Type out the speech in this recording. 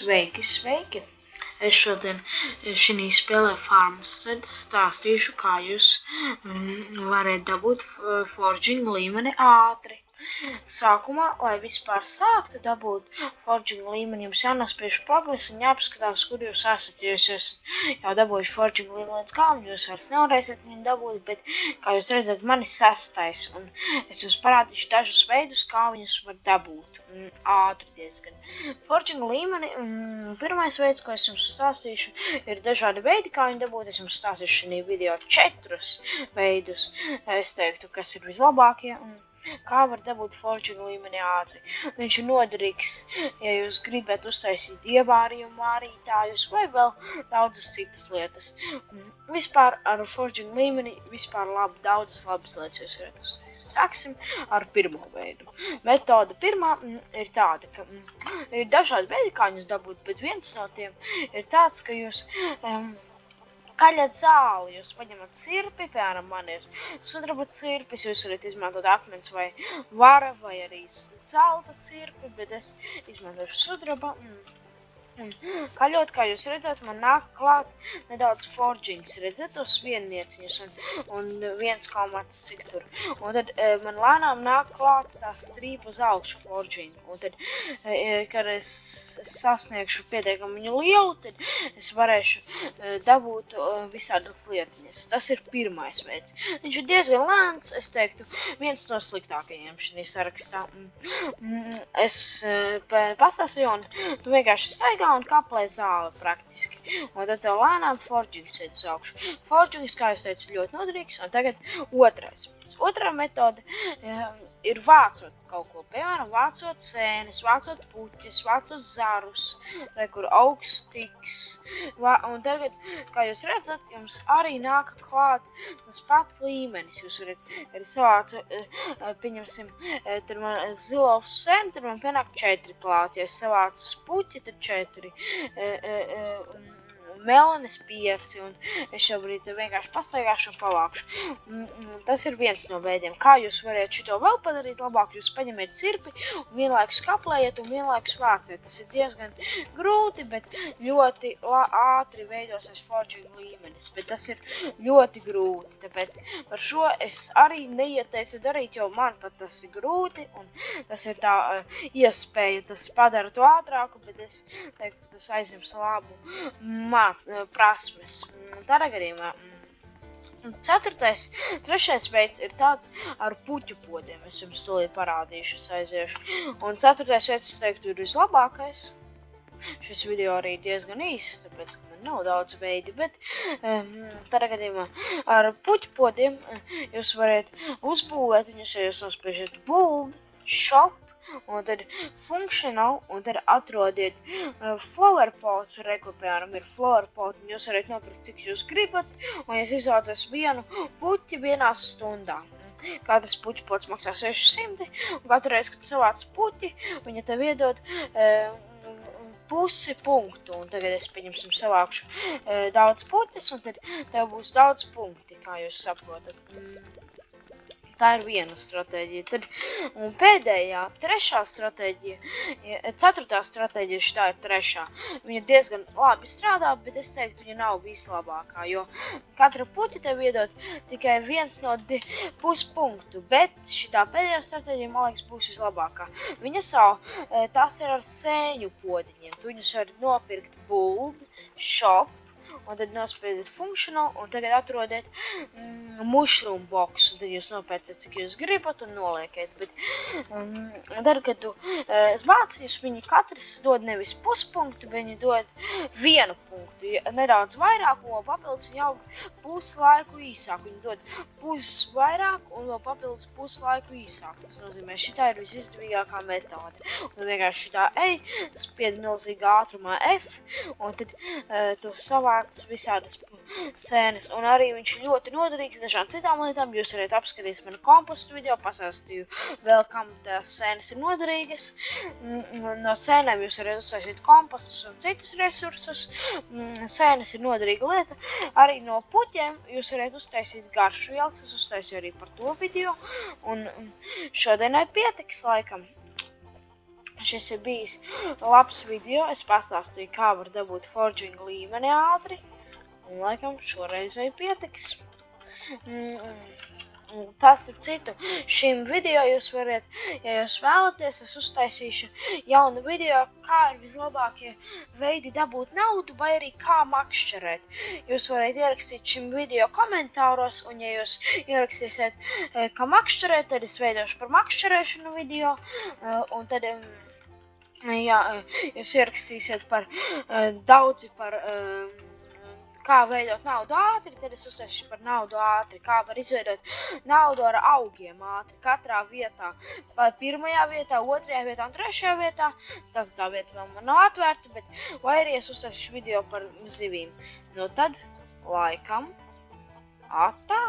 Sveiki, sveiki! Es šodien šī spēlē Farmstead stāstīšu, kā jūs varat dabūt forging līmeni ātri. Sākumā, lai vispār sāktu dabūt forging līmeni, jums jānospiež progresu un jāpaskatās, kur jūs esat. Ja jūs esat jau dabūjuši forging līmeni līdz galam, jūs vairs nevarēsiet viņu dabūt, bet, kā jūs redzat, man ir 6. un es jums parādīšu dažus veidus, kā viņus var dabūt. Ātri diezgan. Forging līmeni, pirmais veids, ko es jums stāstīšu, ir dažādi veidi, kā viņu dabūt. Es jums stāstīšu šī video 4 veidus, es teiktu, kas ir vislabākie un kā var dabūt forging līmeni ātri. Viņš ir noderīgs, ja jūs gribat uztaisīt ievārījumu vārītājus vai vēl daudzas citas lietas. Vispār ar forging līmeni daudzas labas lietas jūs varat uztaisīt. Sāksim ar pirmo veidu. Metode pirmā ir tāda, ka ir dažādi veidi, kā viņus dabūt, bet viens no tiem ir tāds, ka jūs kaļat zāli, jūs paņemat sirpi, piemēram, man ir sudraba sirpis, jūs varat izmantot akmens vai vara, vai arī zelta sirpi, bet es izmantošu sudraba. Kaļot, kā jūs redzat, man nāk klāt nedaudz forgings, redzat tos viennieciņus un 1, cik tur. Un tad man lēnām nāk klāt tās strīpa uz augšu forging. Un tad, kad es sasniegšu pietiekami viņu lielu, tad es varēšu dabūt visādas lietiņas. Tas ir pirmais veids. Viņš ir diezgan lēns, es teiktu, viens no sliktākajiem šī sarakstā. Es pastāstīju, un tu vienkārši staigā un kaplē zāli praktiski. Un tad tev lēnām forgings iet uz augšu. Forgings, kā es teicu, ļoti noderīgs. Un tagad otrais. Otrā metode ir vācot kaut ko. Piemēram, vācot sēnes, vācot puķes, vācot zarus, kur augsts tiks. Un tagad, kā jūs redzat, jums arī nāk klāt tas pats līmenis. Jūs varat arī savācu, pieņemsim, tur man zilo sēni, tur man pienāk 4 klāt. Ja es savācu puķi, tad 4. Melenes 5, un es šobrīd vienkārši pastaigāšu un pavākšu. Tas ir viens no veidiem. Kā jūs varat šito vēl padarīt labāk? Jūs paņemiet cirpi un vienlaikus kaplējiet un vienlaikus vāciet. Tas ir diezgan grūti, bet ļoti ātri veidosies forging līmenis. Bet tas ir ļoti grūti, tāpēc par šo es arī neieteiktu darīt, jo man pat tas ir grūti, un tas ir tā iespēja, tas padara to ātrāku, bet es teiktu, tas aizņems labu prasmes. Tādā gadījumā 3. veids ir tāds ar puķu podiem. Es jums tūlīt parādīšu, es aiziešu. Un 4. veids, es teiktu, ir vislabākais. Šis video arī diezgan īsts, tāpēc, ka man nav daudz veidi, bet tādā gadījumā ar puķu podiem jūs varat uzbūvēt viņus, ja jūs nospiežat build, shop, un tad functional, un tad atrodiet flower pot, piemēram, ir flower pot, un jūs varat nopirkt, cik jūs gribat, un jūs izaudzēs vienu puķi 1 stundā. Katrs puķu pots maksā 600, un katru reizi, kad savāc puķi, viņa tev iedod pusi punktu, un tagad es, pieņemsim, savākšu daudz puķis, un tad tev būs daudz punkti, kā jūs saprotat. Tā ir viena stratēģija. Tad, un pēdējā, 3. stratēģija, 4. stratēģija, šitā ir 3. Viņa diezgan labi strādā, bet es teiktu, viņa nav vislabākā, jo katra puķa tev iedod tikai 1 no puspunktu, bet šitā pēdējā stratēģija, man liekas, būs vislabākā. Viņa tās ir ar sēņu podiņiem. Tu viņus var nopirkt build, shop, un tad nospiedat functional, un tagad atrodiet mushroom box, un tad jūs nopērcat, cik jūs gribat, un noliekiet. Bet tad, kad tu vāc, viņi katrs dod nevis puspunktu, bet viņi dod 1 punktu. Nedaudz vairāk, un vēl papildus viņi aug puslaiku īsāk. Viņi dod vairāk, un vēl papildus puslaiku īsāk. Tas nozīmē, šitā ir visizdevīgākā metode. Un vienkārši šitā spied milzīgā ātrumā F, un tad tu savāc visādas sēnes, un arī viņš ļoti noderīgs dažām citām lietām. Jūs varat apskatīt manu kompostu video, pasāstīju vēl, kam tās sēnes ir noderīgas. No sēnēm jūs varat uztaisīt kompostus un citus resursus. Sēnes ir noderīga lieta. Arī no puķiem jūs varat uztaisīt garšu vielas, es uztaisīju arī par to video, un šodienai pietiks laikam. šis ir bijis labs video. Es pastāstīju, kā var dabūt forging līmeni ātri. Un laikam šoreizai pietiks. Tas ir citu. Šim video jūs varat, ja jūs vēlaties, es uztaisīšu jaunu video, kā ir vislabākie veidi dabūt naudu, vai arī kā makšķerēt. Jūs varat ierakstīt šim video komentāros, un ja jūs ierakstīsiet, kā makšķerēt, tad es veidošu par makšķerēšanu video, un tad, ja jūs ierakstīsiet par daudzi par kā veidot naudu ātri, tad es uztaisīšu par naudu ātri, kā var izveidot naudu ar augiem ātri, katrā vietā, pirmajā vietā, otrajā vietā un trešajā vietā, ceturtā vieta vēl man nav atvērta, bet vai arī es uztaisīšu video par zivīm. Nu tad, laikam, atā.